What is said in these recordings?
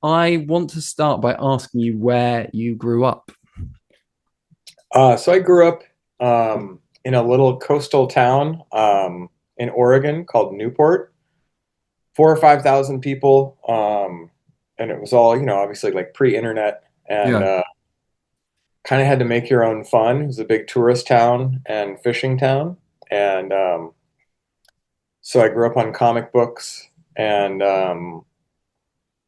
I want to start by asking you where you grew up. So I grew up in a little coastal town in Oregon called Newport, 4 or 5 thousand people, and it was all obviously like pre-internet, and Yeah. kind of had to make your own fun. It was a big tourist town and fishing town, and so I grew up on comic books and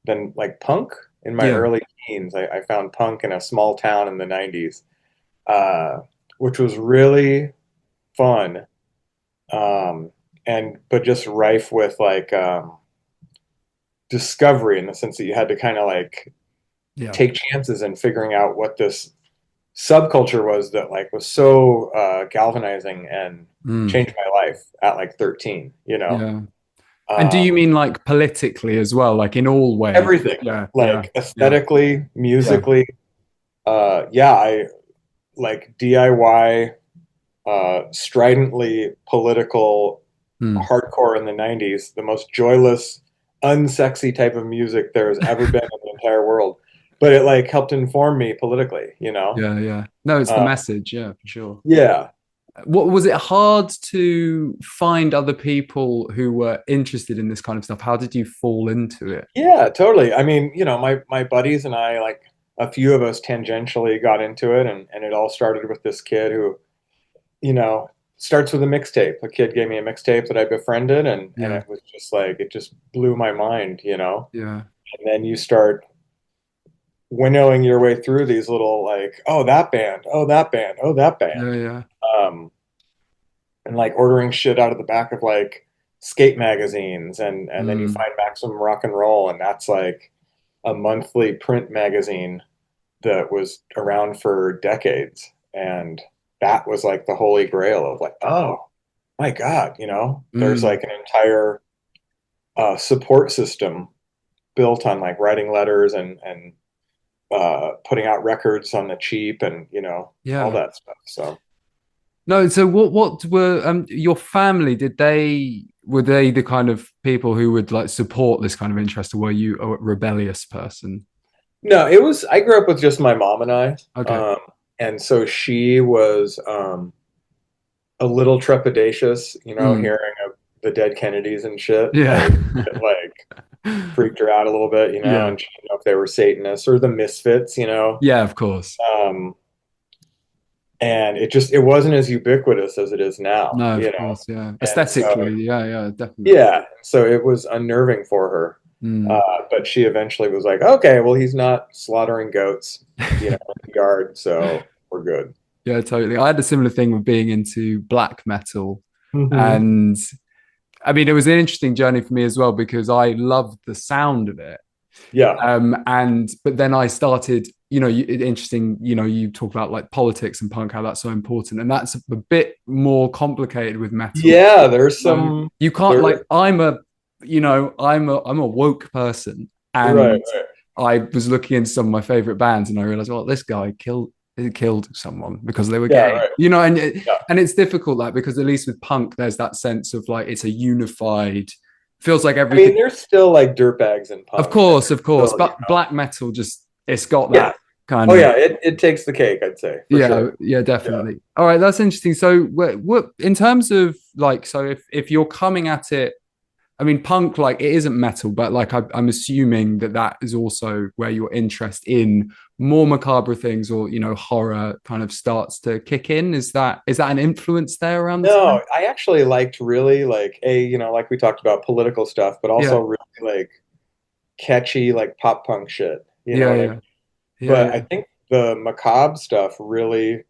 then like punk in my Yeah. early teens. I found punk in a small town in the '90s, uh, which was really fun, um, and but just rife with like discovery in the sense that you had to kind of like Yeah. take chances in figuring out what this subculture was that like was so galvanizing and Mm, changed my life at like 13, yeah. And do you um, mean like politically as well, like in all ways? everything, Yeah. Yeah. like Yeah. aesthetically, Yeah. musically. Yeah, I like DIY, stridently political Mm. hardcore in the '90s, the most joyless, unsexy type of music there has ever been in the entire world. But it like helped inform me politically. Yeah. Yeah. No, it's the Uh, message. Yeah, for sure. yeah, What was it hard to find other people who were interested in this kind of stuff? How did you fall into it? yeah, totally. I mean, my buddies and I, like a few of us tangentially got into it, and it all started with this kid who, you know, starts with a mixtape. A kid gave me a mixtape that I befriended, and Yeah. it was just like it just blew my mind. Yeah. And then you start winnowing your way through these little like, oh, that band, oh, that band, oh, that band. Yeah. Yeah. Um, and like ordering shit out of the back of like skate magazines, and then you Mm. find Maximum Rock and Roll, and that's like a monthly print magazine that was around for decades. And that was like the holy grail of like, oh my God, there's Mm. like an entire support system built on like writing letters and putting out records on the cheap, and all Yeah. that stuff. So No, so what were your family, were they the kind of people who would like support this kind of interest, or were you a rebellious person? no, I grew up with just my mom and I. Okay. And so she was a little trepidatious, Mm. hearing of the dead Kennedys and shit. Yeah. It, like freaked her out a little bit, Yeah. and she didn't know if they were Satanists or the Misfits. Yeah, of course. Um, and it wasn't as ubiquitous as it is No, of now. course, yeah. And so Aesthetically, yeah, yeah, definitely. yeah, so it was unnerving for her. Mm. But she eventually was like, okay, well, he's not slaughtering goats, in the yard, so we're good. Yeah, totally. I had a similar thing with being into black metal. Hmm. And I mean, it was an interesting journey for me as well because I loved the sound of it. Yeah. And but then I started, interesting, you talk about like politics and punk, how that's so important. And that's a bit more complicated with metal. Yeah, there's So some you can't there like I'm a woke person right, and right. I was looking into some of my favorite bands and I realized, well, this guy killed someone because they were Yeah, gay, right. Yeah. and it's difficult that because at least with punk, there's that sense of like it's a unified, feels like I mean, everything. there's still like dirtbags in punk, and Of there's course, still, but black metal just it's got yeah. that kind Oh of yeah, it takes the cake, I'd say, for yeah, sure. yeah, Yeah. definitely. All right, that's interesting. So, what in terms of like, so if you're coming at it, I mean, punk like it isn't metal, but like I'm assuming that that is also where your interest in more macabre things or horror kind of starts to kick in. Is that an influence there around the time? No, I actually liked really like like we talked about political stuff, but Yeah, also really like catchy like pop punk shit. You know yeah, what I mean? yeah, yeah, But I yeah, think the macabre stuff really,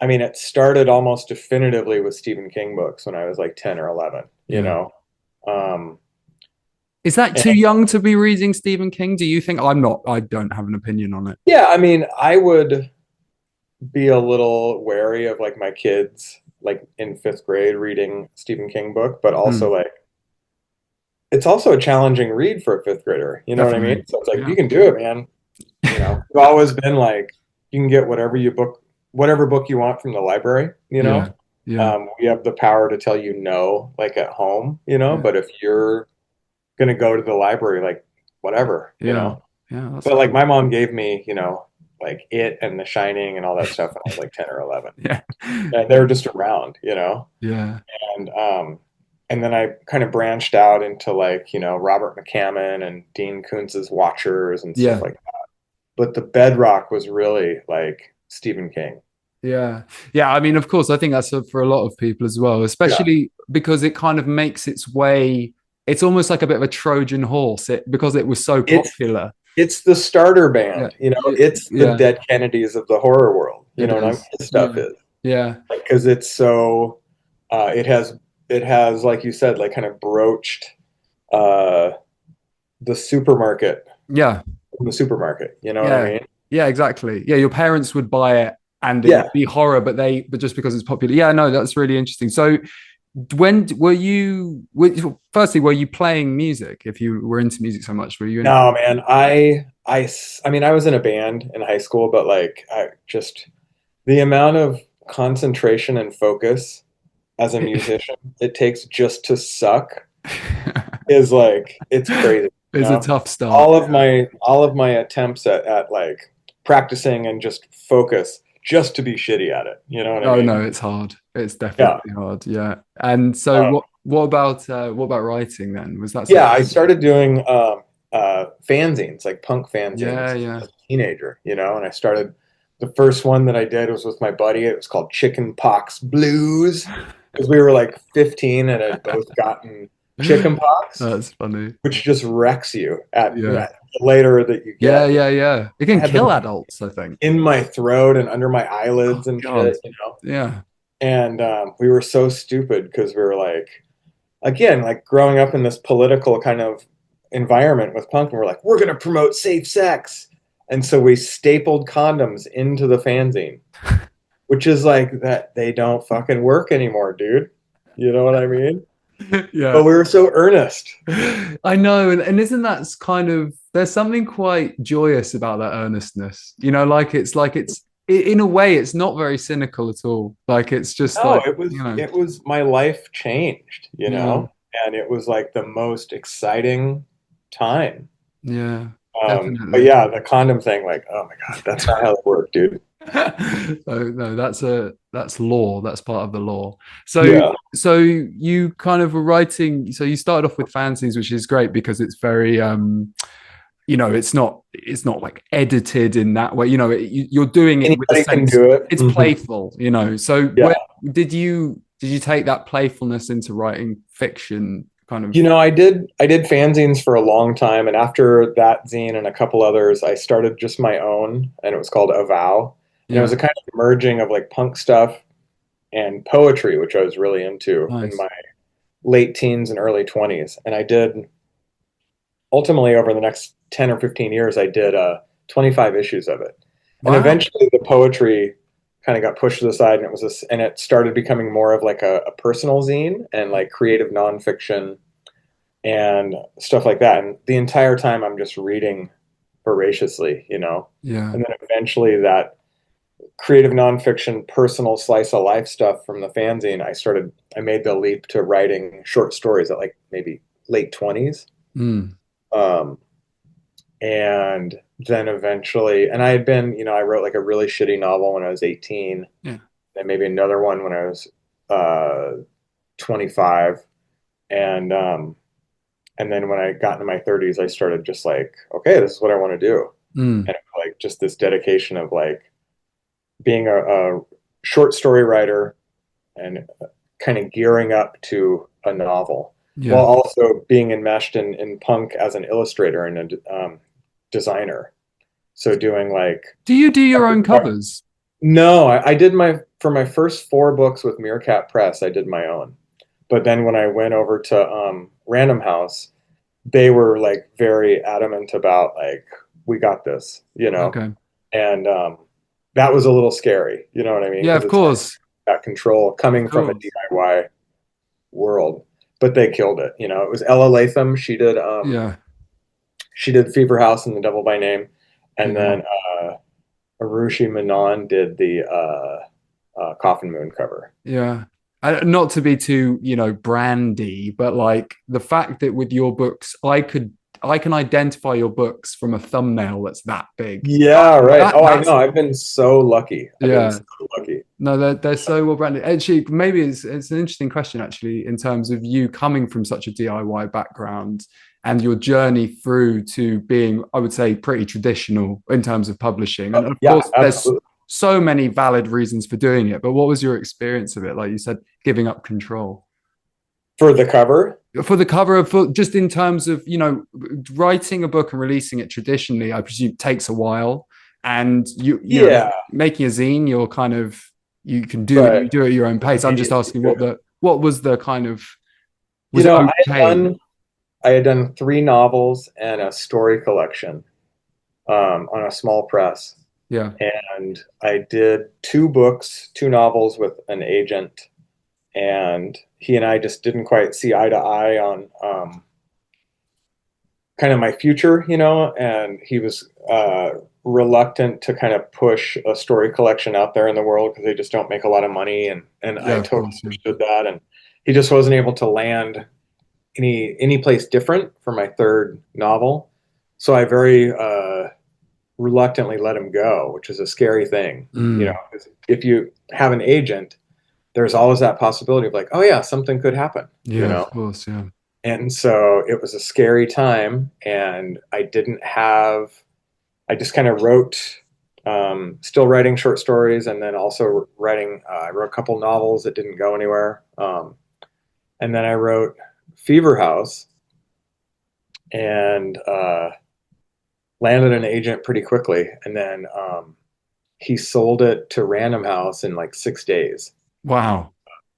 I mean, it started almost definitively with Stephen King books when I was like 10 or 11, you yeah. know? Um, Is that and too young to be reading Stephen King? Do you think? I'm not. I don't have an opinion on it. yeah, I mean, I would be a little wary of like my kids like in fifth grade reading Stephen King book, but Hmm, also like it's also a challenging read for a fifth grader. You know what I mean? definitely. So it's like Yeah, you can do it, man. It's always been like you can get whatever book you want from the library. yeah, yeah, We have the power to tell you no, like at home. yeah, But if you're gonna go to the library, like whatever. yeah. Yeah, that's But like cool. my mom gave me, like It and The Shining and all that stuff when I was like 10 or 11. Yeah. And they were just around. Yeah. And then I kind of branched out into like, Robert McCammon and Dean Koontz's Watchers and stuff Yeah. like that. But the bedrock was really like Stephen King. Yeah. Yeah. I mean, of course, I think that's for a lot of people as well, Yeah. especially because it kind of makes its way. It's almost like a bit of a Trojan horse because it was so It's popular. it's the starter Yeah. band, Yeah. it's the Yeah. Dead Kennedys of the horror world. It And is. this stuff Yeah. is Yeah. because it's so it has like you said like kind of broached uh the supermarket Yeah. the supermarket. You know what I Yeah. mean? Yeah, exactly. Yeah, your parents would buy it and it Yeah. would be horror, but just because it's popular. Yeah, no, that's really interesting. So when firstly, were you playing music? If you were into music so much, were you in? No, man. I mean, I was in a band in high school, but like, I just the amount of concentration and focus as a musician it takes just to suck is like it's crazy. You It's a know, tough start. all of my attempts at like practicing and just focus just to be shitty at it. You know what I Oh mean? no, it's hard. It's Yeah. definitely hard. Yeah. And so Um, what about writing then? Was that yeah. something? I started doing fanzines, like punk Yeah, fanzines, yeah. as a teenager. And I started. The first one that I did was with my buddy. It was called Chicken Pox Blues because we were like 15 and had both gotten chicken pox, That's funny. which just wrecks you at Yeah. the later that you Yeah, get. yeah, yeah. It I can had kill them adults, I think. in my throat and under my Oh eyelids and God. shit. Yeah. And we were so stupid because we were like, again, like growing up in this political kind of environment with punk, and we're like, we're going to promote safe sex. And so we stapled condoms into the fanzine, which is like that they don't fucking work anymore, dude. You know what I mean? Yeah. But we were so earnest. I know, and isn't that kind of there's something quite joyous about that earnestness, like it's in a way it's not very cynical at all. Like it's just No, like, it was my life changed, yeah, and it was like the most exciting time. yeah, But definitely. yeah, the condom thing, like, oh my God, that's not how it worked, dude. No, that's law. That's part of the law. So Yeah. so you kind of were writing. So you started off with fanzines, which is great because it's very it's not like edited in that way. You're doing it with a Anybody can sense. do it. It's Mhm. playful. So Yeah. where did you take that playfulness into writing fiction? Kind of. I did fanzines for a long time, and after that zine and a couple others, I started just my own, and it was called Avow. And it was Yeah. a kind of merging of like punk stuff and poetry, which I was really into in Nice. my late teens and early 20s. And I did ultimately over the next 10 or 15 years, I did 25 issues of it. And Wow. eventually the poetry kind of got pushed to the side, and it started becoming more of like a personal zine and like creative nonfiction and stuff like that. And the entire time I'm just reading voraciously. Yeah. And then eventually that creative nonfiction, personal slice of life stuff from the fanzine, I made the leap to writing short stories at like maybe late 20s. Mm. Um, and then eventually, and I wrote like a really shitty novel when I was 18, Yeah. and maybe another one when I was uh, 25. And then when I got into my 30s, I started just like, okay, this is what I want to do. Mm. And like just this dedication of like being a short story writer and kind of gearing up to a novel while Yeah. also being enmeshed in punk as an illustrator and a designer. So doing like, Do you do your own covers? no, I did for my first 4 books with Meerkat Press, I did my own. But then when I went over to Random House, they were like very adamant about like, we got this. Okay. And that was a little scary, you know what I mean? Yeah, Because of it's hard course. that control Of coming from a course. DIY world. But they killed it. It was Ella Latham. Yeah. She did Fever House and The Devil by Name, and Yeah. then Arushi Manon did the Coffin Moon cover. Yeah. Not to be too, brandy, but like the fact that with your books, I could I can identify your books from a thumbnail that's that big. Yeah, right. Oh, I That's know. I've been so lucky. I've been yeah. so lucky. No, they're so well branded. Actually, maybe it's an interesting question actually in terms of you coming from such a DIY background and your journey through to being, I would say, pretty traditional in terms of publishing. And of Yeah, course, there's absolutely. so many valid reasons for doing it. But what was your experience of it? Like you said, giving up control For the cover, for the cover of for just in terms of writing a book and releasing it traditionally, I presume takes a while. And yeah, making a zine, you're kind of you can do it, right. you do it at your own pace. I'm just Immediately asking good. what was the kind of You was it know, okay? I had done three novels and a story collection on a small press, Yeah. and I did two books, two novels with an agent, and he and I just didn't quite see eye to eye on kind of my future, and he was reluctant to kind of push a story collection out there in the world because they just don't make a lot of money, and Yeah, I of totally course. Yeah. understood that, and he just wasn't able to land any place different for my third novel, so I very reluctantly let him go, which is a scary thing, 'cause if you have an agent, there's always that possibility of like, oh yeah, something could happen, you Yeah, know. of course. Yeah. And so it was a scary time, and I just kind of wrote, still writing short stories, and then also writing, I wrote a couple novels that didn't go anywhere. And then I wrote Fever House and landed an agent pretty quickly. And then he sold it to Random House in like 6 days. Wow.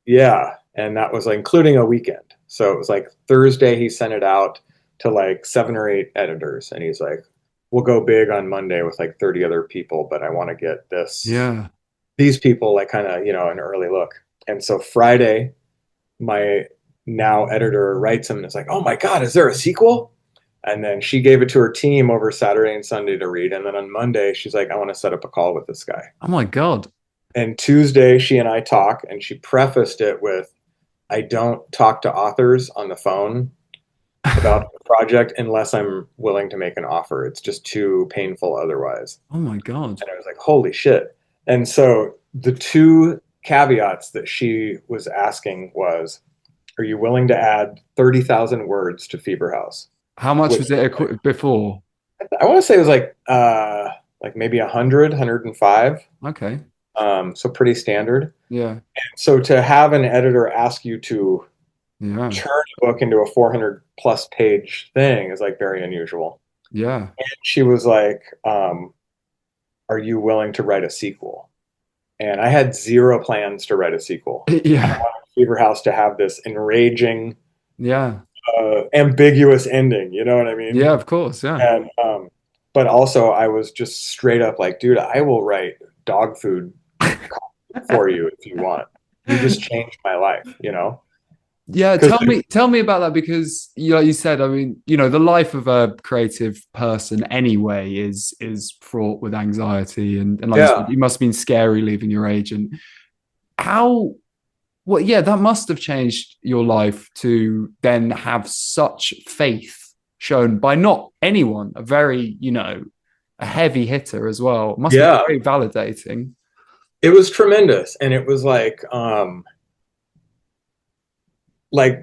Yeah. And that was like including a weekend. So it was like Thursday, he sent it out to like 7 or 8 editors. And he's like, we'll go big on Monday with like 30 other people, but I want to get Yeah. these people like kind of, an early look. And so Friday, my now editor writes him and it's like, oh my God, is there a sequel? And then she gave it to her team over Saturday and Sunday to read. And then on Monday, she's like, I want to set up a call with this guy. Oh my God. And Tuesday, she and I talk, and she prefaced it with, I don't talk to authors on the phone about the project unless I'm willing to make an offer. It's just too painful otherwise. Oh my God. And I was like, holy shit. And so the two caveats that she was asking was, are you willing to add 30,000 words to Fever House? How much Which was it before? I want to say it was like maybe 100, 105. Okay. So pretty standard. Yeah. So to have an editor ask you to Yeah. turn a book into a 400 plus page thing is like very unusual. Yeah. And she was like, are you willing to write a sequel? And I had zero plans to write a sequel. I Yeah. wanted Fever House to have this enraging, Yeah. ambiguous ending. You know what I mean? Yeah, of course. Yeah. And but also I was just straight up like, dude, I will write dog food for you if you want. You just changed my life. Yeah, Because tell me about that because like you said, I mean, the life of a creative person anyway is fraught with anxiety and like you said, yeah, it must have been scary leaving your agent. How well, yeah, that must have changed your life to then have such faith shown by not anyone, a very, a heavy hitter as well. It must be yeah, very validating. it was tremendous, and it was like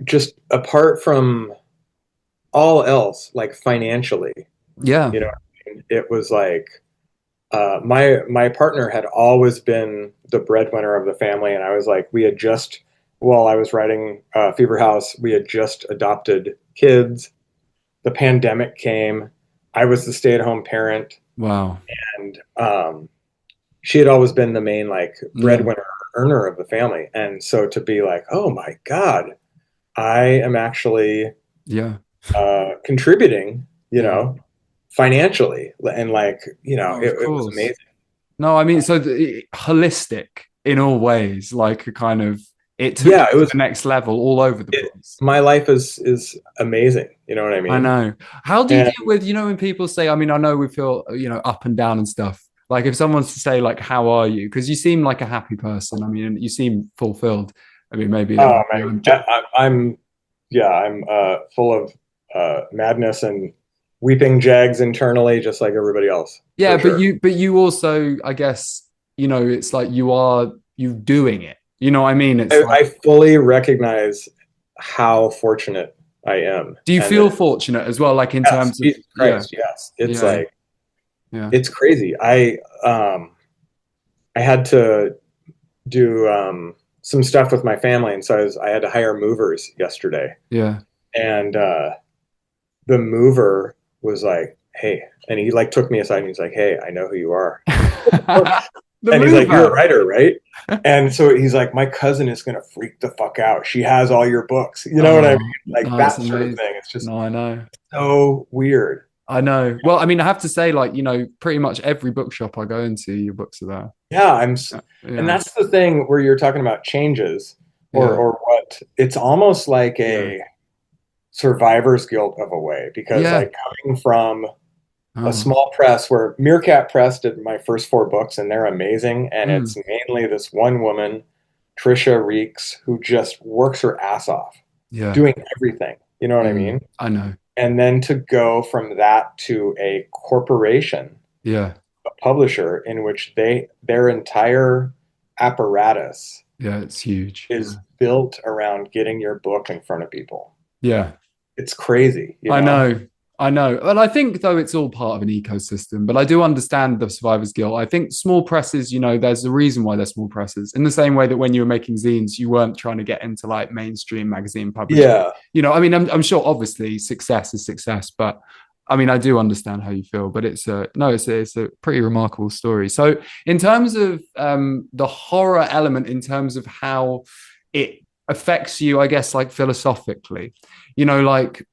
just apart from all else, like financially, Yeah. you know, it was like my partner had always been the breadwinner of the family, and I was like, we had just while I was writing Fever House, we had just adopted kids. The pandemic came. I was the stay-at-home parent, Wow. and she had always been the main like Yeah. breadwinner earner of the family, and so to be like, oh my God, I am actually Yeah. contributing, Yeah. financially, and like, No, it was amazing. No, I mean, so holistic in all ways, like a kind of it took you Yeah, it to was. the next level all over the place. My life is amazing. You know what I I mean? know. How do you And deal with, when people say, I mean, I know we feel, up and down and stuff. Like if someone's to say, like, how are you? Because you seem like a happy person. I mean, you seem fulfilled. I mean, maybe oh man, I'm yeah, I'm full of madness and weeping jags internally, just like everybody else, Yeah, for sure. but you also, I guess, it's like you doing it. You know what I mean? It's like, I fully recognize how fortunate I am, do you and that feel fortunate as well? Like in yes, terms of, Jesus yeah, Christ, yes, it's yeah, like yeah, it's crazy. I had to do some stuff with my family, and so I had to hire movers yesterday, yeah. and the mover was like, "Hey," and he like took me aside and he's like, "Hey, I know who you are," The and he's like, "You're a mover. writer, right?" And so he's like, "My cousin is gonna freak the fuck out. She has all your books. You know what I mean? Oh, Like no, it's that sort of amazing. thing. It's just No, I know. so weird." I know. Well, I mean, I have to say, like, pretty much every bookshop I go into, your books are there. Yeah, and Yeah, that's the thing where you're talking about changes yeah, or what it's almost like yeah, a survivor's guilt of a way because yeah. like coming from a Oh, small press where Meerkat Press did my first four books and they're amazing and mm, it's mainly this one woman, Trisha Reeks, who just works her ass off yeah, doing everything. You know what I mean? I know. And then to go from that to a corporation, Yeah, a publisher in which their entire apparatus yeah, it's huge. is built around getting your book in front of people. Yeah, It's crazy, you I know? know. I know. Well, I think though it's all part of an ecosystem, but I do understand the survivor's guilt. I think small presses, there's a reason why they're small presses. In the same way that when you were making zines, you weren't trying to get into like mainstream magazine publishing. Yeah. I mean, I'm sure obviously success is success, but I mean, I do understand how you feel, but it's a no, it's a pretty remarkable story. So, in terms of the horror element, in terms of how it affects you, I guess, like philosophically, like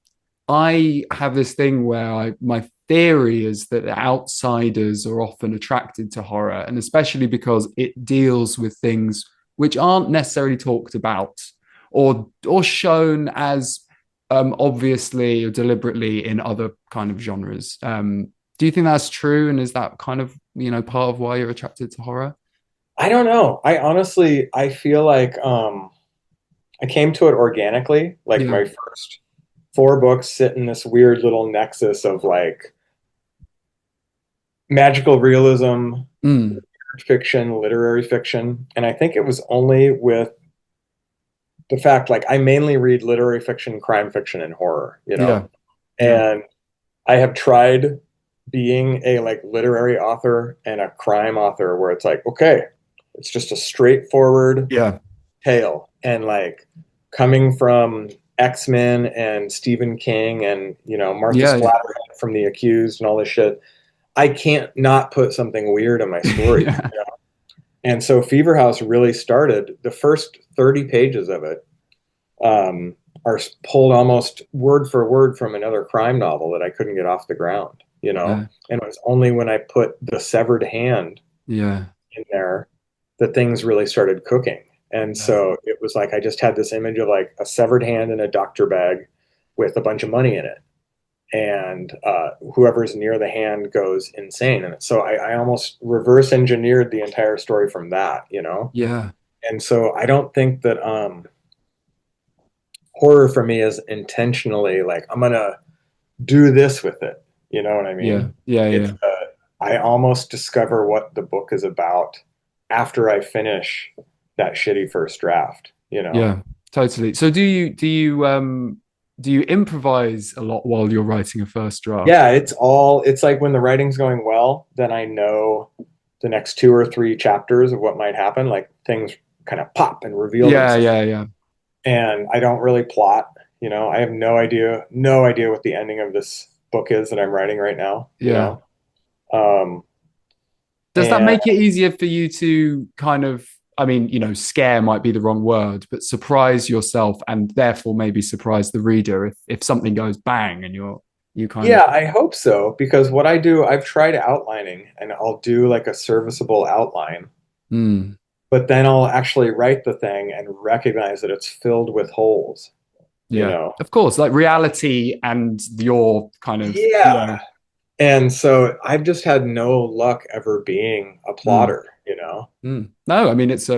I have this thing where my theory is that outsiders are often attracted to horror, and especially because it deals with things which aren't necessarily talked about or shown as obviously or deliberately in other kind of genres. Do you think that's true? And is that kind of part of why you're attracted to horror? I don't know. I feel like I came to it organically. Like Yeah. my first four books sit in this weird little nexus of like magical realism, Mm. fiction, literary fiction. And I think it was only with the fact like I mainly read literary fiction, crime fiction, and horror, you Yeah. know? Yeah. And I have tried being a like literary author and a crime author where it's like, okay, it's just a straightforward Yeah. tale. And like coming from X-Men and Stephen King and, Martha Yeah. Splatterhead from The Accused and all this shit, I can't not put something weird in my stories. Yeah. And so Fever House really started the first 30 pages of it are pulled almost word for word from another crime novel that I couldn't get off the ground. Yeah. And it was only when I put the severed hand Yeah. in there that things really started cooking. And Yeah. so it was like I just had this image of like a severed hand in a doctor bag with a bunch of money in it. And whoever's near the hand goes insane. And so I almost reverse engineered the entire story from that. Yeah. And so I don't think that horror for me is intentionally like I'm gonna do this with it. You know what I Yeah. mean? Yeah. It's Yeah. I almost discover what the book is about after I finish that shitty first draft. Yeah, totally. So do you improvise a lot while you're writing a first draft? Yeah, it's like when the writing's going well, then I know the next two or three chapters of what might happen, like things kind of pop and reveal Yeah, themselves. yeah, yeah. And I don't really plot. I have no idea what the ending of this book is that I'm writing right now, you Yeah. know. Um, Does that and make it easier for you to kind of, I mean, scare might be the wrong word, but surprise yourself and therefore maybe surprise the reader if something goes bang and you kind of yeah, I hope so because what I do, I've tried outlining and I'll do like a serviceable outline, mm, but then I'll actually write the thing and recognize that it's filled with holes, you yeah. know. Of course, like reality and your kind of Yeah. And so I've just had no luck ever being a mm. plotter. No, I mean that's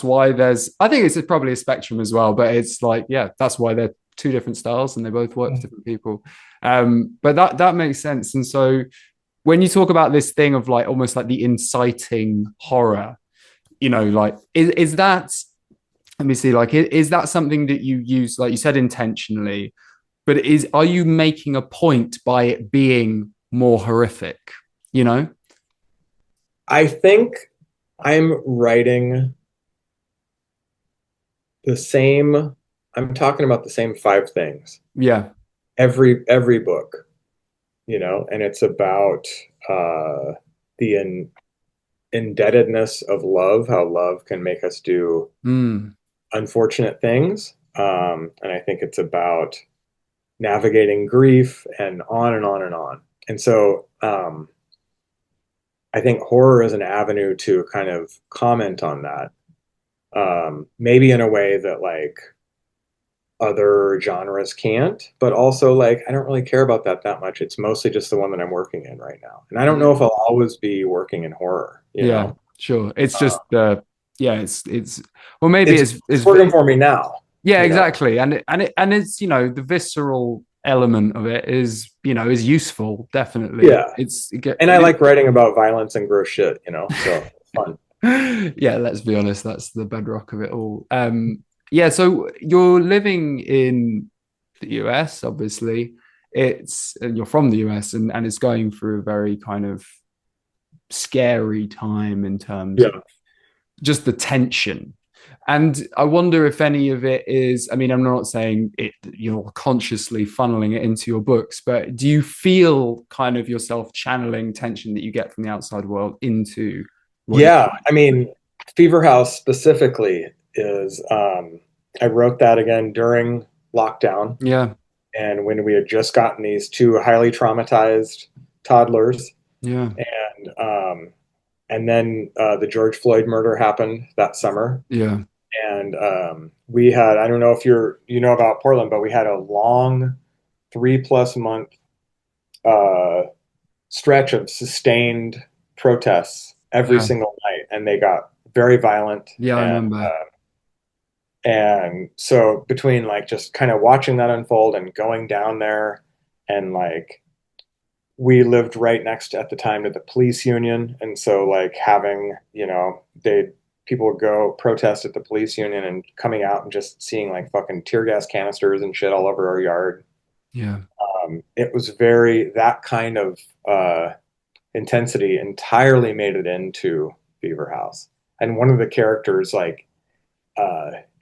why I think it's probably a spectrum as well, but it's like, yeah, that's why they're two different styles and they both work for different people. But that makes sense. And so when you talk about this thing of like almost like the inciting horror, like is that, let me see, like is that something that you use, like you said, intentionally, but are you making a point by it being more horrific, you know? I think I'm writing the same. I'm talking about the same five things Yeah. every book, and it's about the indebtedness of love, how love can make us do Mm. unfortunate things. And I think it's about navigating grief and on and on and on. And so I think horror is an avenue to kind of comment on that, maybe in a way that like other genres can't, but also like I don't really care about that much. It's mostly just the one that I'm working in right now. And I don't know if I'll always be working in horror, Yeah, sure. It's Uh, just yeah, it's well, maybe it's working for me now, yeah, you know. exactly. And it's, the visceral element of it is useful, definitely. Yeah. And I like writing about violence and gross shit, so it's fun. Yeah, let's be honest, that's the bedrock of it all. Yeah, so you're living in the US, obviously. And you're from the US, and it's going through a very kind of scary time in terms of Yeah. just the tension. And I wonder if any of it is, I mean, I'm not saying you're consciously funneling it into your books, but do you feel kind of yourself channeling tension that you get from the outside world into what you're Yeah. trying I to do? mean, Fever House specifically is I wrote that again during lockdown Yeah, and when we had just gotten these two highly traumatized toddlers yeah, and then the George Floyd murder happened that summer. yeah, And we had, I don't know if you know about Portland, but we had a long 3+ month uh, stretch of sustained protests every yeah, single night, and they got very violent. yeah. I remember. And so between like just kind of watching that unfold and going down there, and like we lived right next at the time to the police union, and so like having they people would go protest at the police union and coming out and just seeing like fucking tear gas canisters and shit all over our yard. Yeah, It was very that kind of intensity entirely made it into Beaver House. And one of the characters, like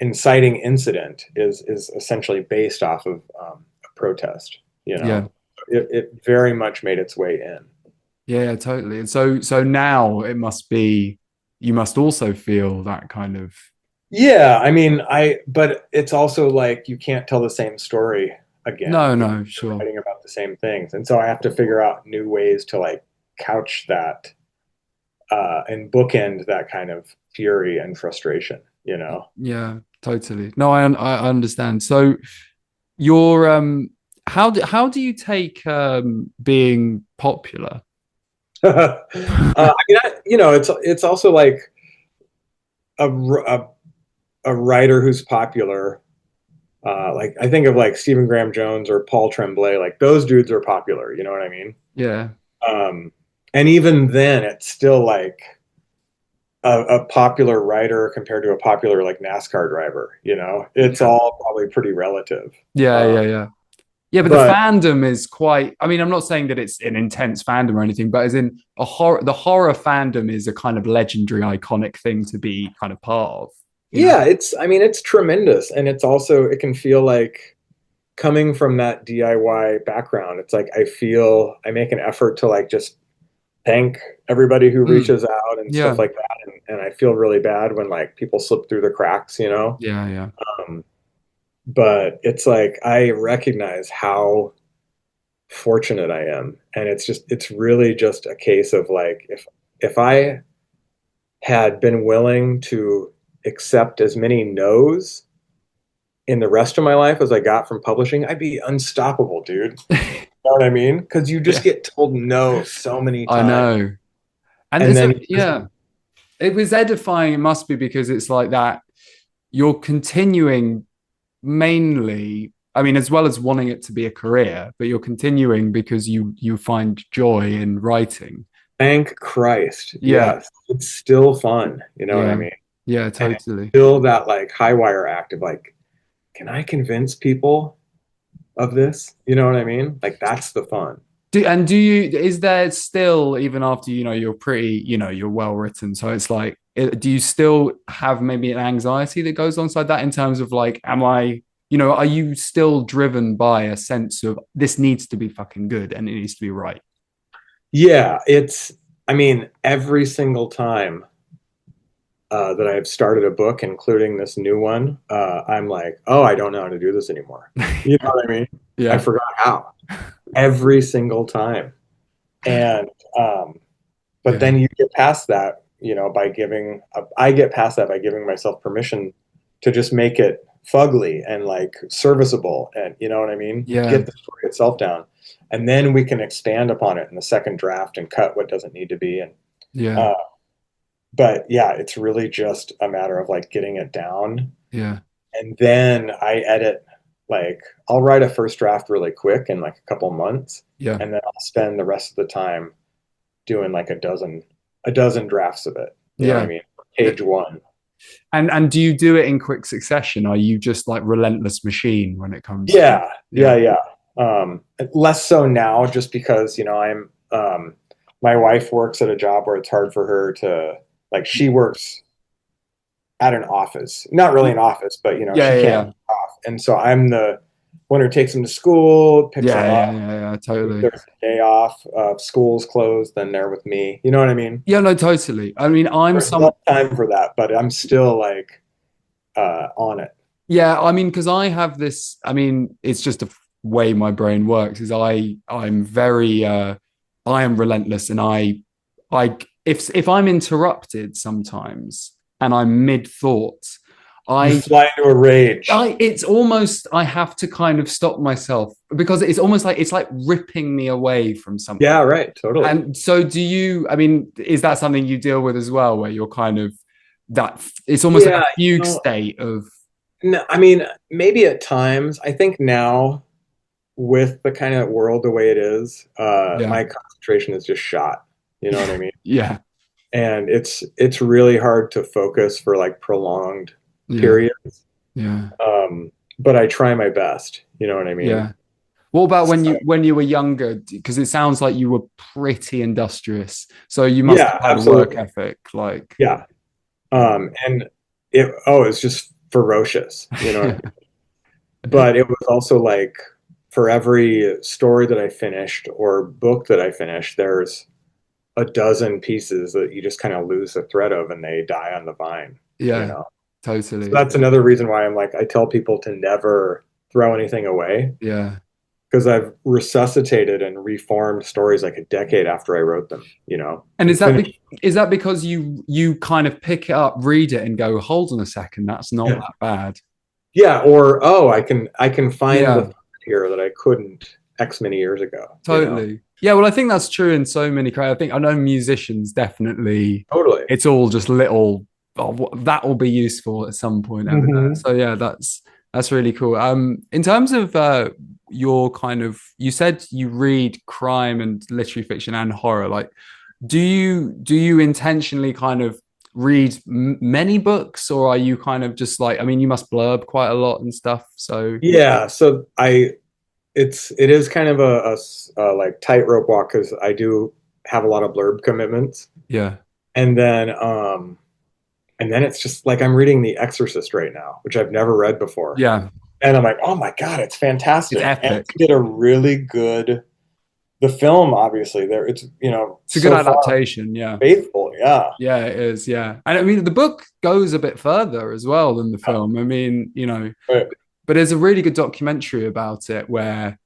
inciting incident, is essentially based off of a protest. yeah, It very much made its way in. yeah, totally. And so now it must be, you must also feel that kind of, Yeah, I mean, but it's also like you can't tell the same story again. no, You're no, sure. writing about the same things, and so I have to figure out new ways to like couch that and bookend that kind of fury and frustration. Yeah, totally. No, I understand. So you're how do you take being popular? I mean, it's also like a a writer who's popular. Like I think of like Stephen Graham Jones or Paul Tremblay. Like those dudes are popular. You know what I mean? Yeah, Um, and even then, it's still like a popular writer compared to a popular like NASCAR driver. It's yeah, all probably pretty relative. yeah, Uh, yeah, yeah. Yeah, but the but fandom is quite, I mean, I'm not saying that it's an intense fandom or anything, but as in the horror fandom is a kind of legendary, iconic thing to be kind of part of, you know? yeah, I mean, it's tremendous, and it's also it can feel like coming from that DIY background. It's like I make an effort to like just thank everybody who Mm, reaches out and stuff yeah, like that. And I feel really bad when like people slip through the cracks. yeah, yeah, Um, but it's like I recognize how fortunate I am. And it's really just a case of like if I had been willing to accept as many no's in the rest of my life as I got from publishing, I'd be unstoppable, dude. You know what I mean? Because you just yeah. get told no so many I times. know. And And it's then yeah, it was edifying. It must be because it's like that. You're continuing mainly. I mean, as well as wanting it to be a career, but you're continuing because you find joy in writing. Thank Christ. Yeah, Yes. It's still fun. You know what I yeah, mean? yeah, And it's totally. still that like high wire act of like, can I convince people of this? You know what I mean? Like that's the fun. Do you is there still, even after you're pretty, you're well written, so it's like do you still have maybe an anxiety that goes alongside that in terms of like, am I, are you still driven by a sense of this needs to be fucking good and it needs to be right? Yeah, I mean, every single time that I've started a book, including this new one, I'm like, oh, I don't know how to do this anymore. You know what I mean? I Yeah, forgot how every single time. And, but yeah, then you get past that, I get past that by giving myself permission to just make it fugly and like serviceable. And you know what I mean? yeah, Get the story itself down. And then we can expand upon it in the second draft and cut what doesn't need to be. And, yeah, uh, but yeah, it's really just a matter of like getting it down. yeah, And then I edit, like, I'll write a first draft really quick in like a couple months. yeah, And then I'll spend the rest of the time doing like a dozen drafts of it. You know what I yeah. mean? Page one. And do you do it in quick succession? Are you just like relentless machine when it comes to, Yeah, yeah, yeah, yeah. Less so now, just because my wife works at a job where it's hard for her to like. She works at an office, not really an office, but yeah, she can't yeah, be off, and so I'm the one who takes them to school, picks them yeah, up. yeah, yeah, yeah, yeah, If totally. there's a day off, school's closed, then they're with me. You know what I mean? Yeah, no, totally. I mean, There's less time for that, but I'm still like on it. yeah, I mean, because I have this, I mean, it's just a way my brain works is I'm very, I am relentless and if I'm interrupted sometimes and I'm mid thought, You I fly into a rage. it's almost I have to kind of stop myself because it's almost like it's like ripping me away from something. Yeah, right. Totally. And so do you, I mean, is that something you deal with as well, where you're kind of that it's almost like a Yeah, fugue state of no, I mean, maybe at times. I think now with the kind of world the way it is, yeah, my concentration is just shot. You know what I mean? yeah, And it's really hard to focus for like prolonged yeah, periods. yeah, But I try my best. You know what I mean? yeah. What about So, when you were younger? Because it sounds like you were pretty industrious, so you must yeah, have had a work absolutely. ethic. Like, Yeah. yeah, And it's just ferocious. You know what I mean? But it was also like for every story that I finished or book that I finished, there's a dozen pieces that you just kind of lose the thread of and they die on the vine, you yeah, know? So totally, that's another reason why I'm like, I tell people to never throw anything away yeah. because I've resuscitated and reformed stories like a decade after I wrote them, And and finished. is that because you kind of pick it up, read it, and go, hold on a second, that's not Yeah. that bad. Yeah. Or, oh, I can find the Yeah, thread here that I couldn't X many years ago. totally. Yeah, well, I think that's true in so many. I think I know musicians definitely. Totally. It's all just little. Oh, that will be useful at some point. Hmm. So yeah, that's really cool. In terms of your kind of, you said you read crime and literary fiction and horror. Like, do you intentionally kind of read many books, or are you kind of just like? I mean, you must blurb quite a lot and stuff. So Yeah. So it is kind of a like tightrope walk because I do have a lot of blurb commitments, yeah, and then it's just like I'm reading The Exorcist right now, which I've never read before, yeah, and I'm like, oh my god, it's it's fantastic, and epic. they did a really good. The film, obviously, there it's It's a good so far adaptation. Yeah. faithful, yeah. Yeah, it is. Yeah. And I mean, the book goes a bit further as well than the Yeah, film. I mean, right. but there's a really good documentary about it where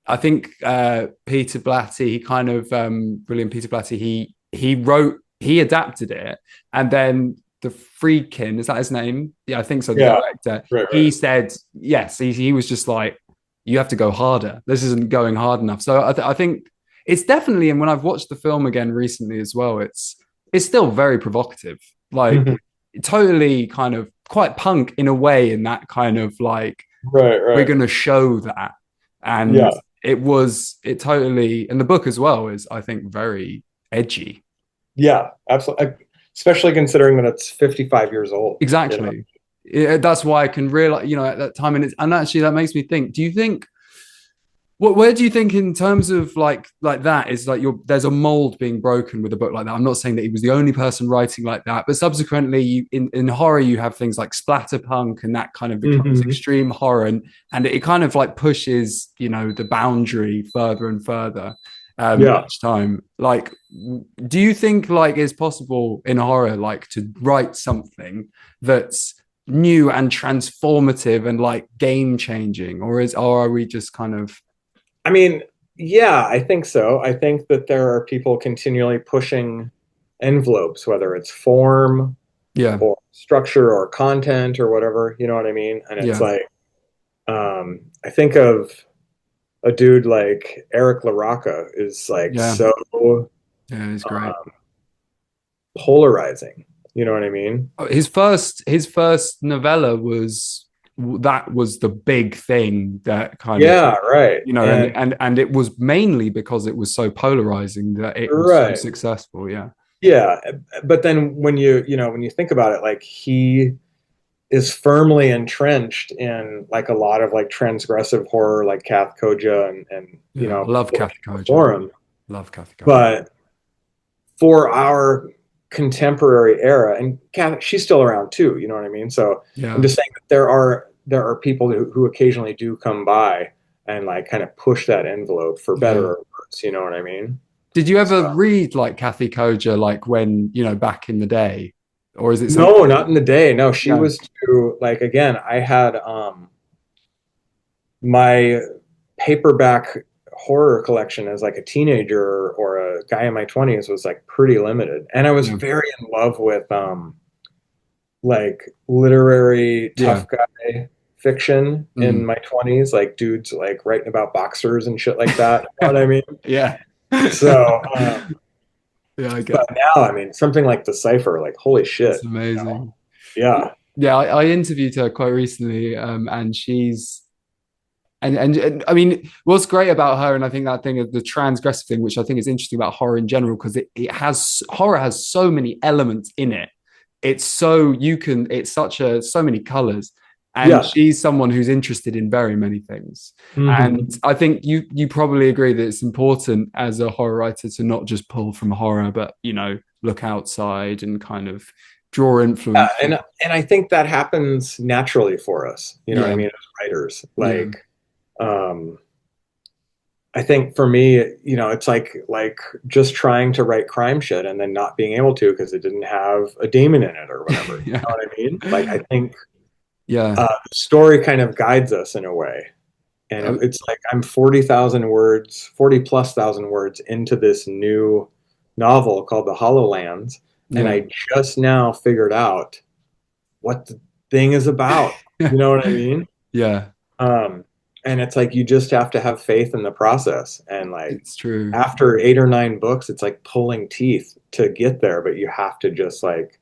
I think Peter Blatty, he kind of, brilliant Peter Blatty, he adapted it. And then the Friedkin, is that his name? Yeah, I think so. The Yeah, director, right, he right. said, yes, he was just like, you have to go harder. This isn't going hard enough. So I think it's definitely, and when I've watched the film again recently as well, it's still very provocative. Like Mhm. totally kind of quite punk in a way, in that kind of like Right, We're right. going to show that. And Yeah, it totally, and the book as well is, I think, very edgy. yeah, absolutely. Especially considering that it's 55 years old, you know? Exactly. That's why I can realize, at that time, and actually that makes me think. Do you think where do you think in terms of like that is like there's a mold being broken with a book like that? I'm not saying that he was the only person writing like that, but subsequently in horror you have things like splatterpunk and that kind of becomes Hmm. extreme horror and it kind of like pushes the boundary further and further Yeah. each time. Like, do you think like it's possible in horror like to write something that's new and transformative and like game changing, or are we just kind of I mean, yeah, I think so. I think that there are people continually pushing envelopes, whether it's form yeah. or structure or content or whatever, you know what I mean? And it's Yeah, like, I think of a dude like Eric LaRocca is like yeah, so yeah. It's great. um, polarizing. You know what I mean? His first novella was the big thing that kind of Yeah, right. and And and it was mainly because it was so polarizing that it was so right. successful. Yeah, Yeah, but then when you think about it, like he is firmly entrenched in like a lot of like transgressive horror, like Kath Koja and yeah. I love people Kathy Koja. before him. Love Kathy Koja. But for our contemporary era, and Kath, she's still around too. You know what I mean? So I'm Yeah, just saying that there are people who occasionally do come by and like kind of push that envelope for better yeah. or worse. You know what I mean? Did you ever So read like Kathy Koja like when back in the day, or is it something? no, not in the day. No, she No. was too like again. I had my paperback horror collection as like a teenager or a guy in my 20s was like pretty limited, and I was Yeah. very in love with like literary Yeah. tough guy fiction in Mm. my 20s, like dudes like writing about boxers and shit like that, you know what I mean? Yeah. So Yeah, I but get. now I mean something like the Cipher, like holy It's shit, amazing. yeah. Yeah, I interviewed her quite recently, and she's and I mean, what's great about her, and I think that thing of the transgressive thing, which I think is interesting about horror in general, because it has horror has so many elements in it. It's such so many colors, and Yeah. she's someone who's interested in very many things. Hmm. And I think you probably agree that it's important as a horror writer to not just pull from horror, but look outside and kind of draw Yeah, influence. and I think that happens naturally for us, you know what I Yeah, mean, as writers. yeah, Like um I think for me, it's like just trying to write crime shit and then not being able to because it didn't have a demon in it or whatever. You yeah, know what I mean? Like I think yeah. the story kind of guides us in a way. And Uh, it's like I'm 40,000 words, 40 plus thousand words into this new novel called The Hollowlands, and yeah, I just now figured out what the thing is about. You know what I mean? yeah. Um, and it's like you just have to have faith in the process. And like It's true. after 8 or 9 books, it's like pulling teeth to get there, but you have to just like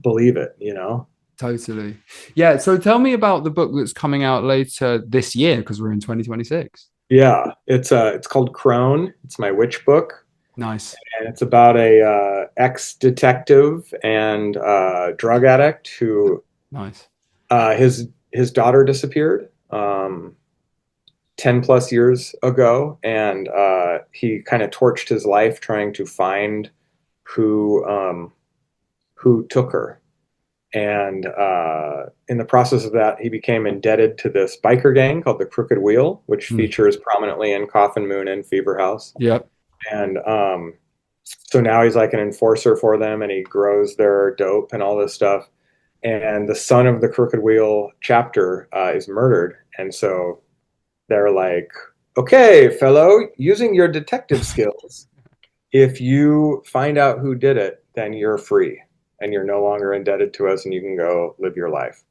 believe it, you know? Totally. Yeah. So tell me about the book that's coming out later this year because we're in 2026. Yeah, it's called Crone. It's my witch book, Nice. and it's about a ex-detective and drug addict who Nice. his daughter disappeared 10 plus years ago, and he kind of torched his life trying to find who who took her. And in the process of that, he became indebted to this biker gang called the Crooked Wheel, which Mm. features prominently in Coffin Moon and Fever House. Yep. And so now he's like an enforcer for them, and he grows their dope and all this stuff. And the son of the Crooked Wheel chapter is murdered, and so they're like, "Okay, fellow, using your detective skills, if you find out who did it, then you're free and you're no longer indebted to us and you can go live your life."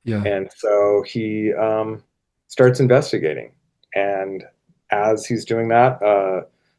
Yeah. And so he starts investigating. And as he's doing that,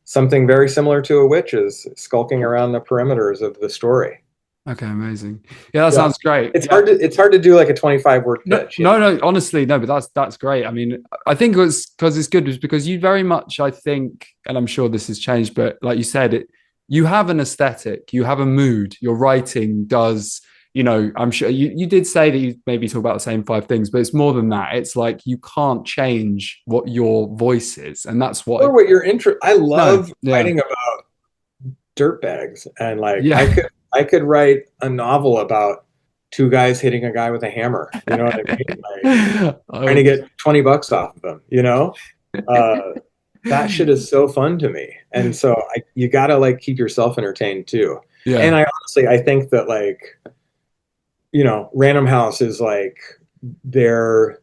something very similar to a witch is skulking around the perimeters of the story. Okay, amazing. Yeah, that Yeah. sounds great. It's Yeah. hard to do like a 25 word No, pitch, you no, know? no, honestly, no, but that's great. I mean, I think it was because it's good, was because you very much, I think, and I'm sure this has changed, but like you said, you have an aesthetic, you have a mood. Your writing does, I'm sure you did say that you maybe talk about the same five things, but it's more than that. It's like you can't change what your voice is, and that's Or what. what your interest. I No, love yeah, writing about dirtbags, and like yeah. I could write a novel about two guys hitting a guy with a hammer. You know what I mean? Like trying to Oh, get 20 bucks off of them, you know? Uh, that shit is so fun to me. And so you gotta like keep yourself entertained too. And yeah, I honestly, I think that like, Random House is like they're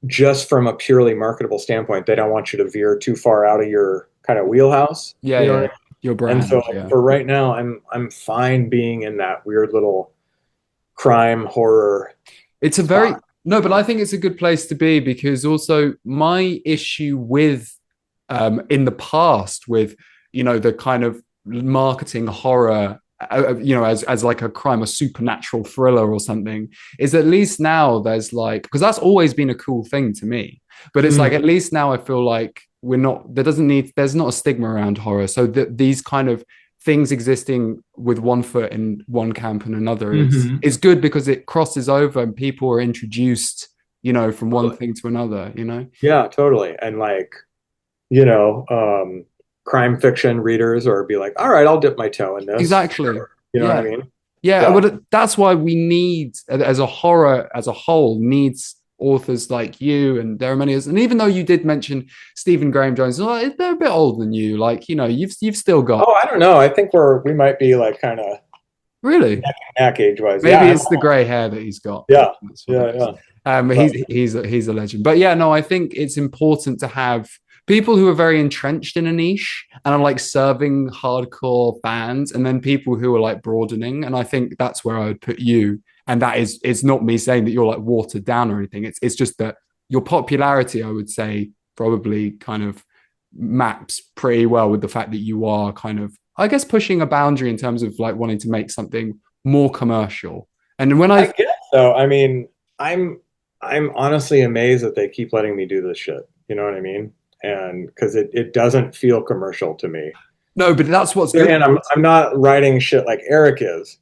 just from a purely marketable standpoint, they don't want you to veer too far out of your kind of wheelhouse. yeah, You know yeah. what I mean? Your And so brand, like, yeah. for right now, I'm fine being in that weird little crime horror It's a spot. very no, but I think it's a good place to be because also my issue with in the past with the kind of marketing horror as like a crime, a supernatural thriller or something, is at least now there's like, because that's always been a cool thing to me, but it's like Mm, at least now I feel like we're not there doesn't need there's not a stigma around horror, so that these kind of things existing with one foot in one camp and another hmm. is good because it crosses over and people are introduced from one Totally. thing to another. Yeah, totally. And like, you know, um, crime fiction readers or be like, all right, I'll dip my toe in this. Exactly. You know what I Yeah. mean? Yeah, Yeah. but that's why we need, as a horror as a whole, needs authors like you, and there are many others. And even though you did mention Stephen Graham Jones, like, they're a bit older than you. Like, you've still got Oh, I don't know. I think we might be like kind of really. neck age wise. Yeah, Maybe it's the grey hair that he's got. Maybe yeah, that's what it yeah, is. yeah. He's But he's a legend. But yeah, no, I think it's important to have people who are very entrenched in a niche and are like serving hardcore fans, and then people who are like broadening. And I think that's where I would put you. And that is, it's not me saying that you're like watered down or anything. It's just that your popularity, I would say, probably kind of maps pretty well with the fact that you are kind of, I guess, pushing a boundary in terms of like wanting to make something more commercial. And when I I guess so. I mean, I'm honestly amazed that they keep letting me do this shit. You know what I mean? And because it doesn't feel commercial to me. no, but that's what's good And about I'm not writing shit like Eric is,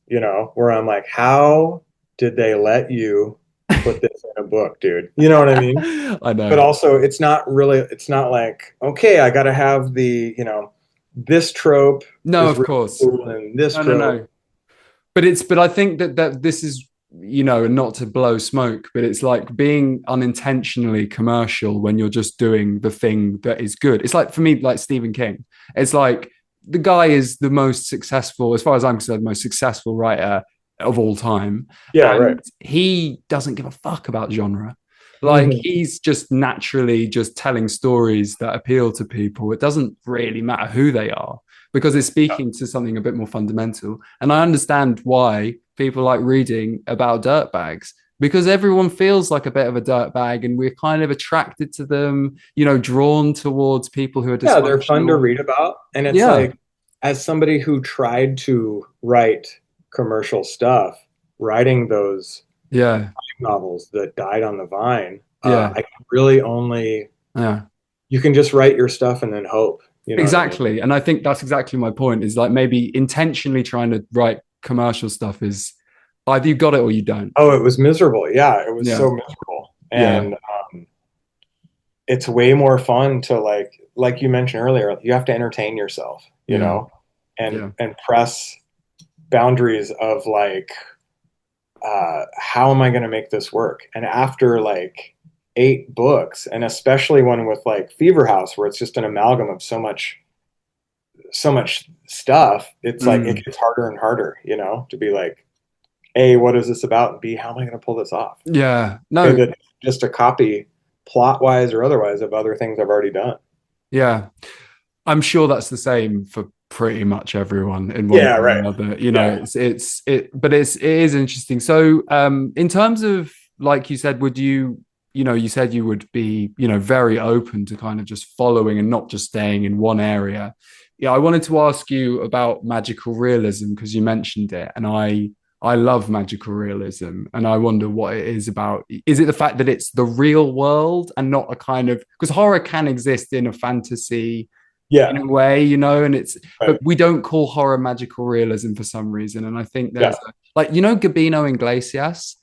where I'm like, how did they let you put this in a book, dude? You know what I mean? it. I But know. also it's not like, okay, I gotta have this trope No, is of really course. cool and this No, no, trope. no. But I think that this is, not to blow smoke, but it's like being unintentionally commercial when you're just doing the thing that is good. It's like, for me, like Stephen King. It's like the guy is the most successful, as far as I'm concerned, most successful writer of all time. Yeah, right. And he doesn't give a fuck about genre. Like, Hmm. he's just naturally just telling stories that appeal to people. It doesn't really matter who they are because it's speaking to something a bit more fundamental. And I understand why people like reading about dirtbags, because everyone feels like a bit of a dirtbag and we're kind of attracted to them, drawn towards people who are Yeah, they're fun to dysfunctional. read about. And it's Yeah. like, as somebody who tried to write commercial stuff, writing those Yeah. novels that died on the vine, Yeah. I can really only, Yeah. you can just write your stuff and then hope. You know what I mean? Exactly. And I think that's exactly my point, is like maybe intentionally trying to write commercial stuff is either you got it or you don't. Oh, it was miserable. Yeah, it was Yeah. so miserable. Yeah. And it's way more fun to like you mentioned earlier, you have to entertain yourself, Yeah. and Yeah. press boundaries of like, how am I going to make this work? And after like 8 books, and especially one with like Fever House, where it's just an amalgam of so much stuff, it's like it Mm. gets harder and harder, to be like, A, what is this about? And B, how am I going to pull this off? Yeah. And No. that just a copy, plot wise or otherwise, of other things I've already done. Yeah. I'm sure that's the same for pretty much everyone in one Yeah, way or right. another. Yeah. But it is interesting. So, in terms of, like you said, would you said you would be, very open to kind of just following and not just staying in one area. Yeah, I wanted to ask you about magical realism because you mentioned it, and I love magical realism, and I wonder what it is about. Is it the fact that it's the real world and not a kind of, because horror can exist in a fantasy in Yeah, a way, and it's, right. but we don't call horror magical realism for some reason. And I think Yeah, there's like, Gabino Iglesias,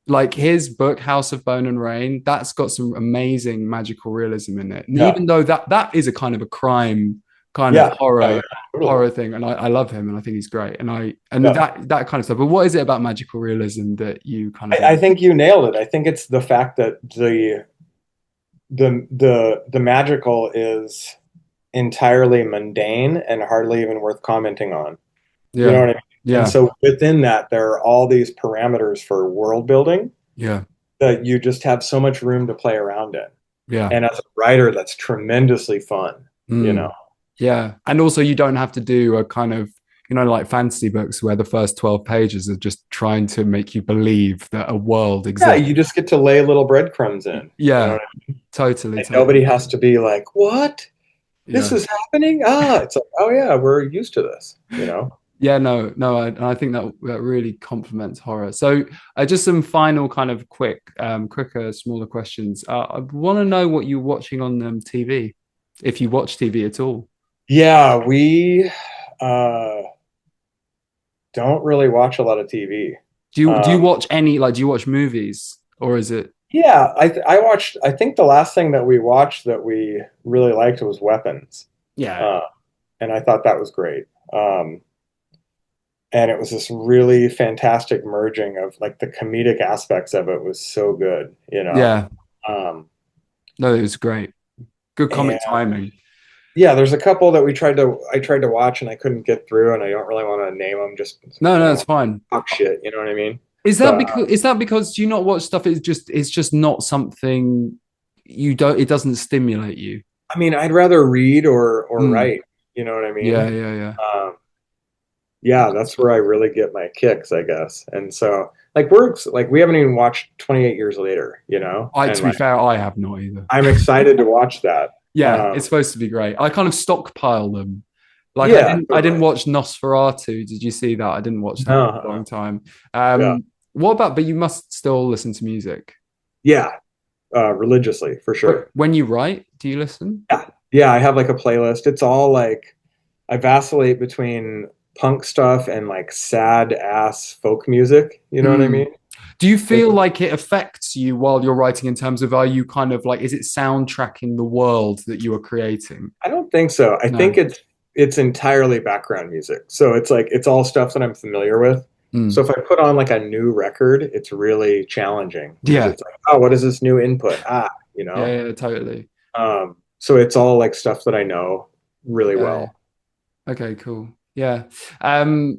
like his book House of Bone and Rain, that's got some amazing magical realism in it. And yeah, even though that is a kind of a crime kind of yeah, yeah, yeah, totally. horror thing, and I love him and I think he's great. And Yeah. that kind of stuff. But what is it about magical realism that you kind of I think you nailed it. I think it's the fact that the magical is entirely mundane and hardly even worth commenting on. You know yeah, what I mean? And yeah, so within that, there are all these parameters for world building yeah, that you just have so much room to play around in. yeah. And as a writer, that's tremendously fun, you know? Mm. Yeah. And also you don't have to do a kind of, like fantasy books where the first 12 pages are just trying to make you believe that a world Yeah, exists. you just get to lay little breadcrumbs in. You know Yeah, what I mean? totally, Like nobody totally. has to be like, what? This Yeah. is happening? Ah, it's like, oh yeah, we're used to this, you know? Yeah, no, no, I think that really complements horror. So, just some final kind of quicker, smaller questions. I want to know what you're watching on TV, if you watch TV at all. Yeah, we uh don't really watch a lot of TV. Do you Um, watch any, like, do you watch movies, or is it? yeah, I watched. I think the last thing that we watched that we really liked was Weapons, Yeah, uh, and I thought that was great. And it was this really fantastic merging of like the comedic aspects of it was so good, you know. yeah. Um, No, it was great. Good comic and timing. yeah, there's a couple that we tried to I tried to watch and I couldn't get through, and I don't really want to name them. Just No, I no, don't it's want fine. to talk shit, you know what I mean? Is that But because do you not watch stuff? It's just not something you don't. It doesn't stimulate you. I mean, I'd rather read or Mm. write, you know what I Yeah, mean? yeah, yeah. Um, yeah, that's where I really get my kicks, I guess. And so, like, we haven't even watched 28 Years Later, you know? To And be like, fair, I have not either. I'm excited to watch that. Yeah, it's Um, supposed to be great. I kind of stockpile them. Like yeah, I didn't totally. watch Nosferatu. Did you see that? I didn't watch that for a Uh, long time. yeah, What about? But you must still listen to music. yeah, religiously for sure. When you write, do you listen? Yeah, yeah. I have like a playlist. It's all like I vacillate between punk stuff and like sad ass folk music. You know what I Mm. mean? Do you It, feel like it affects you while you're writing in terms of, are you kind of like, is it soundtracking the world that you are creating? I don't think so. I think No. it's entirely background music. So it's like it's all stuff that I'm familiar with. So Mm. if I put on like a new record, it's really challenging because Yeah. it's like, oh, what is this new input? You Yeah, know. yeah, totally. So it's all like stuff that I know really Yeah, yeah. well. Okay, cool. Yeah. And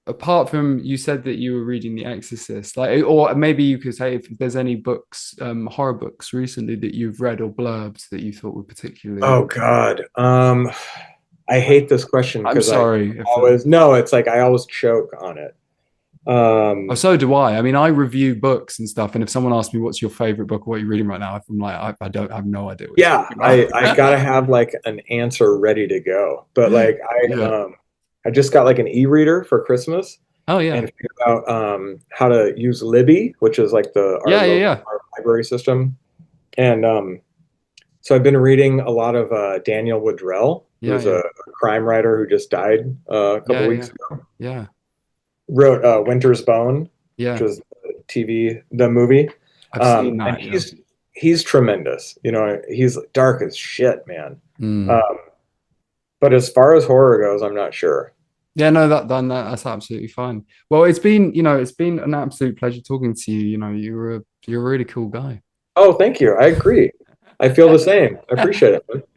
apart from, you said that you were reading The Exorcist, like, or maybe you could say if there's any books, horror books recently that you've read or blurbs that you thought were particularly. Oh God. I hate this question I'm because I sorry if always no, it's like I always choke on it. oh, Um, so do I. I mean, I review books and stuff, and if someone asks me what's your favorite book or what you're reading right now, I'm like, I don't I have no idea what yeah, you're talking I about. gotta have like an answer ready to go. But like Yeah. I just got like an e-reader for Christmas Oh and yeah. figured out how to use Libby, which is like the Yeah, yeah, yeah. our library system. And so I've been reading a lot of Daniel Woodrell, Yeah, who's yeah. a crime writer who just died a couple Yeah, weeks yeah. ago. Yeah. Wrote Winter's Bone, which Yeah. was the movie. I've seen And that, yeah. he's tremendous. You know, he's dark as shit, man. Mm. Um, but as far as horror goes, I'm not sure. Yeah, no, that's absolutely fine. Well, it's been an absolute pleasure talking to you. You're a really cool guy. Oh, thank you. I agree. I feel the same. I appreciate it.